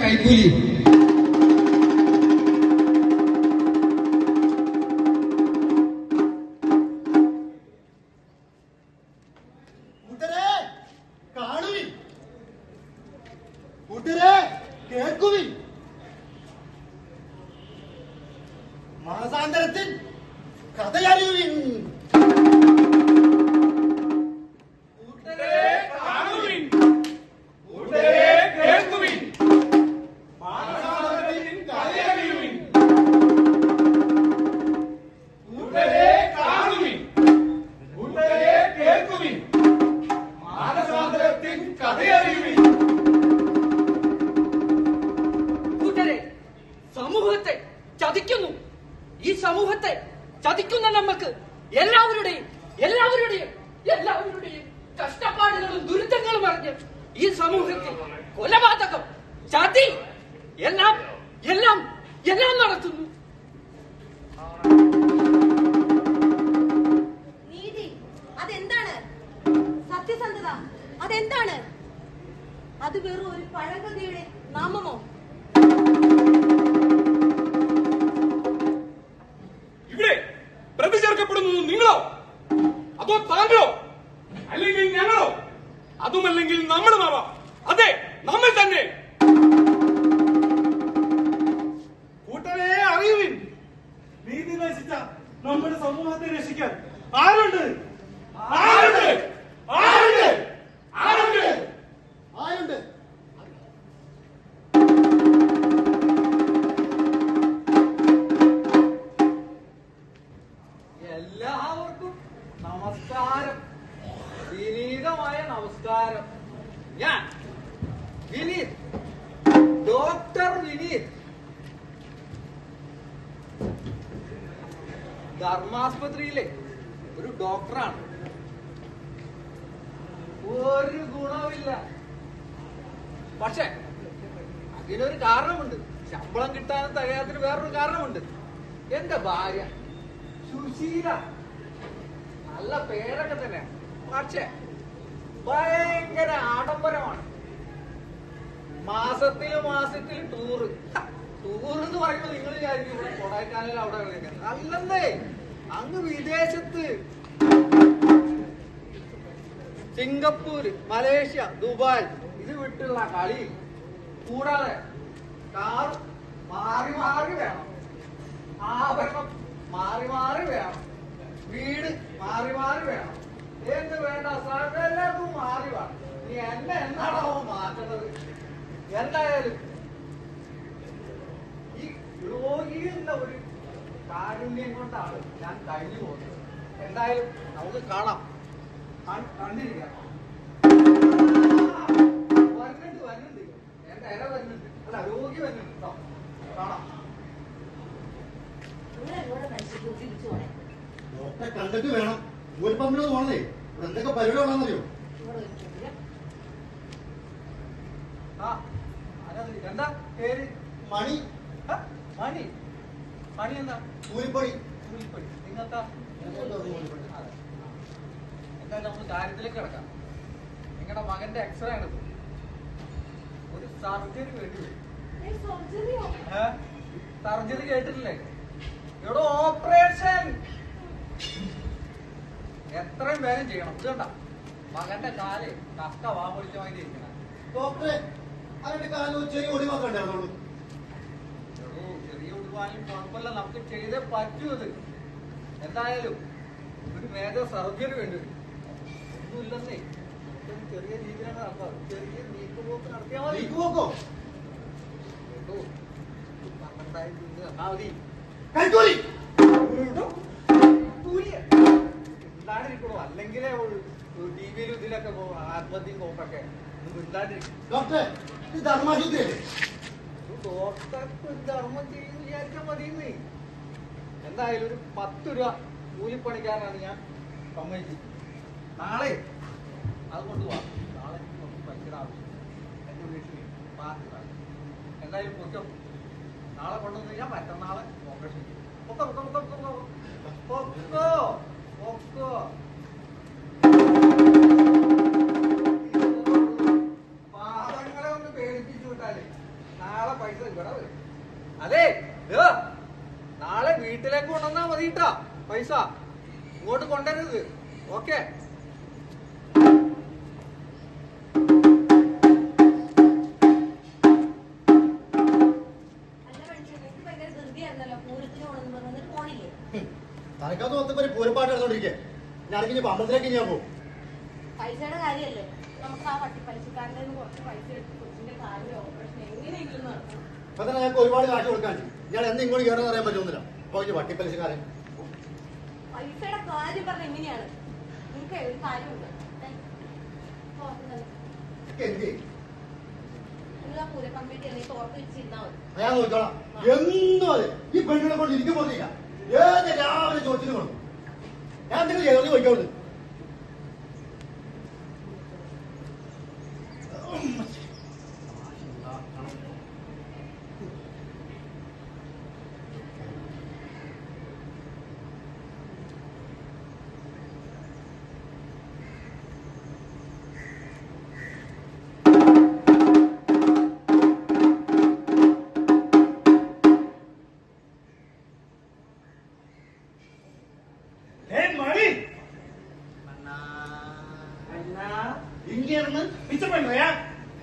കൈക്കൂലി. മാസാന്തരത്തിൽ കഥയറിയുവിൻ. സമൂഹത്തെ ചതിക്കുന്നു. ഈ സമൂഹത്തെ ചതിക്കുന്ന നമുക്ക് എല്ലാവരുടെയും കഷ്ടപ്പാടുകളും ദുരിതങ്ങളും അറിഞ്ഞ് ഈ സമൂഹത്തിൽ കൊലപാതകം, ചതി എല്ലാം എല്ലാം എല്ലാം നടത്തുന്നു. നീതി അതെന്താണ്? സത്യസന്ധത അതെന്താണ്? അത് വെറും ഒരു പഴങ്കഥയുടെ നാമമോ? ഇവിടെ പ്രതി ചേർക്കപ്പെടുന്നത് നിങ്ങളോ അതോ താങ്കളോ അല്ലെങ്കിൽ ഞങ്ങളോ? അതുമല്ലെങ്കിൽ നമ്മളുമാവാം. അതെ, നമ്മൾ തന്നെ. കൂട്ടരെ അറിയുവിൻ. നീതി നശിച്ച നമ്മുടെ സമൂഹത്തെ രക്ഷിക്കാൻ ആരുണ്ട്? ആരുണ്ട്? ആരുണ്ട്? ആരുണ്ട്? ആരുണ്ട്? എല്ലാവർക്കും നമസ്കാരം, വിനീതമായ നമസ്കാരം. ഞാൻ വിനീത്, ഡോക്ടർ വിനീത്, ധർമാസ്പത്രിയിലെ ഒരു ഡോക്ടറാണ്. ഒരു ഗുണമില്ല, പക്ഷെ അതിനൊരു കാരണമുണ്ട്. ശമ്പളം കിട്ടാനും തികയാത്തിന് വേറൊരു കാരണമുണ്ട്. എന്റെ ഭാര്യ സുശീല, നല്ല പേരൊക്കെ തന്നെ, പക്ഷെ ഭയങ്കര ആഡംബരമാണ്. മാസത്തിൽ ടൂറ് എന്ന് പറയുമ്പോൾ നിങ്ങൾ വിചാരിക്കും ഇവിടെ കൊടൈക്കനാൽ അവിടെ അല്ലെന്നേ, അങ്ങ് വിദേശത്ത് സിംഗപ്പൂര്, മലേഷ്യ, ദുബായ് ഇത് വിട്ടുള്ള കളി. കൂടാതെ കാർ മാറി മാറി വേണം, ആഭരണം മാറി മാറി വേണം, വീട് മാറി മാറി വേണം, എന്ത് വേണ്ട സകലതും മാറി വേണം. നീ എന്നെ എന്നാണോ മാറ്റുന്നത്? എന്തായാലും ഈ രോഗിയുടെ ഒരു കാരുണ്യം കൊണ്ടാണ് ഞാൻ കഴിഞ്ഞു പോകുന്നത്. എന്തായാലും നമുക്ക് കാണാം, കണ്ടിരിക്കാം. വരുന്നുണ്ട് എന്റെ ഇര വരുന്നുണ്ട്, അല്ല രോഗി വരുന്നുണ്ട് കേട്ടോ. കാണാം. ഡോക്ടറെ കണ്ടിട്ട് വേണം നൂൽപ്പമ്പിനൊന്ന് പോണതേ. ഇവിടെ എന്തൊക്കെ പരിപാടി വേണമെന്നറിയോ? എന്താ പേര്? മണി. മണി? മണി എന്താ? കൂലിപ്പണി. കൂലിപ്പണി. നിങ്ങൾക്കാ? എന്തായാലും നമുക്ക് കാര്യത്തിലേക്ക് കിടക്കാം. നിങ്ങളുടെ മകന്റെ എക്സ്റേ ആണ് ഒരു സർജറി വേണ്ടി വരും. സർജറി കേട്ടിട്ടില്ലേ? ഇവിടെ ഓപ്പറേഷൻ എത്രയും വേഗം ചെയ്യണം. ഇത് കണ്ട മകന്റെ കാല് കക്ക വാ പൊളിച്ച വാങ്ങി ഇരിക്കണം. ഡോക്ടറെ അവരുടെ കാലം ചെറിയ ഒടിവാക്കണ്ടായിരുന്നുള്ളൂ. ചെറിയ ഒടിവാലും കുഴപ്പമില്ല, നമുക്ക് ചെയ്തേ പറ്റൂ. അത് എന്തായാലും ഒരു മേജർ സർജറി വേണ്ടി വരും. ഒന്നുമില്ലെന്നേ, ചെറിയ രീതിയിലാണ് നടത്താറ്. ചെറിയ നീക്കുപോക്ക് നടത്തിയാൽ മതി. നീക്കുപോക്കോ? മതി. കൈക്കൂലി മിണ്ടാണ്ടിരിക്കണോ? അല്ലെങ്കിലേ ടിവിയിലും ഇതിലൊക്കെ ആത്മഹത്യയും കോപ്പൊക്കെ മിണ്ടാണ്ടിരിക്കും. ഡോക്ടറെ ഇത് ധർമാശുദ്ധിയല്ലേ? ഡോക്ടർക്ക് ധർമ്മം ചെയ്യുന്ന വിചാരിച്ചാൽ മതിയെന്നേ. എന്തായാലും ഒരു 10 രൂപ കൂലിപ്പണിക്കാരനാണ് ഞാൻ, സമ്മതിച്ചു. നാളെ അത് കൊണ്ടുപോവാം. നാളെ പൈസയുടെ ആവശ്യം എന്റെ വീട്ടിൽ പാർട്ടി. എന്തായാലും പൊറ്റോ, നാളെ കൊണ്ടുവന്ന് ഞാൻ മറ്റന്നാളെ ഓപ്പറേഷൻ ചെയ്യും. പാദങ്ങളെ ഒന്ന് പേടിപ്പിച്ചു വിട്ടാലേ നാളെ പൈസ ഇവിടെ വരും. അതെ ദേ, നാളെ വീട്ടിലേക്ക് കൊണ്ടുവന്നാ മതി കേട്ടാ പൈസ. ഇങ്ങോട്ട് കൊണ്ടുവരരുത്. ഓക്കെ. അല്ല മനുഷ്യൻ എനിക്ക് ഭയങ്കര ധൃതിയായിരുന്നല്ലോ പൂരത്തിന് പോണെന്ന് പറഞ്ഞിട്ട് പോണില്ലേ? തനക്കകത്ത് മൊത്തം ഒരു പൂരപ്പാട്ട് എടുത്തോണ്ടിരിക്കേ. ഞാനെങ്കിൽ ഇനി അമ്പലത്തിലേക്ക് ഞാൻ പോകും. പൈസയുടെ കാര്യല്ലേ, നമുക്ക് ആ വട്ടിപ്പലിശക്കാരൻ്റെ നിന്ന് കുറച്ച് പൈസ എടുത്ത് കൊച്ചിന്റെ കാര്യം ഓപ്പറേഷൻ എങ്ങനെയെങ്കിലും നടത്തണം. അപ്പൊ തന്നെ ഞങ്ങൾക്ക് ഒരുപാട് കാശ് കൊടുക്കാൻ ഞാൻ എന്ന് ഇങ്ങോട്ട് കയറുന്ന അറിയാൻ പറ്റുന്നില്ല. അപ്പൊ ഇനി വട്ടിപ്പലിശക്കാരൻ പൈസയുടെ കാര്യം പറഞ്ഞ എങ്ങനെയാണ്? നിങ്ങൾക്ക് ഒരു കാര്യമുണ്ട്. എന്ത് നിങ്ങൾ ആ പൂര കമ്മിറ്റി അല്ലെങ്കിൽ തോർത്ത് വെച്ചിരുന്നാ മതി. ഞാൻ നോക്കിക്കോളാം. എന്നും അതെ ഈ പെണ്ണുകളെ കൊണ്ട് ഇരിക്കും പോലില്ല. ഏത് രാവിലെ ചോദിച്ചിട്ട് കൊണ്ടു ഞാൻ എന്തെങ്കിലും ചെയ്തോണ്ട് ചോദിക്കോളൂ.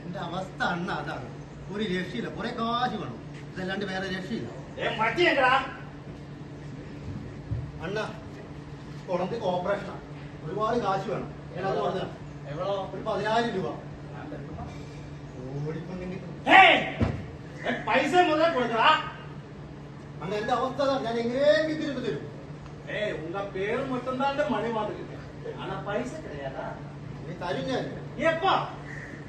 എന്റെ അവസ്ഥ അണ്ണ അതാണ്. ഒരു രക്ഷയില്ല. കുറെ കാശ് വേണം. ഇതല്ലാണ്ട് വേറെ രക്ഷയില്ല. അണ്ണ കുളത്തേക്ക് ഓപ്പറേഷനാ. ഒരുപാട് കാശ് വേണം. ഞാനത് പറഞ്ഞ ഒരു 10,000 രൂപ. പൈസ മുതൽ കൊടുക്കടാ. അണ്ണ എന്റെ അവസ്ഥ അതാണ്. ഞാൻ എങ്ങനെയെങ്കിലും തിരുമ്പ് തരും. உங்க பேரு மட்டும்தான் மணி மாதிரி ஆனா பைசா கிடையாதா? നീ തരും ഞാൻ. எப்பா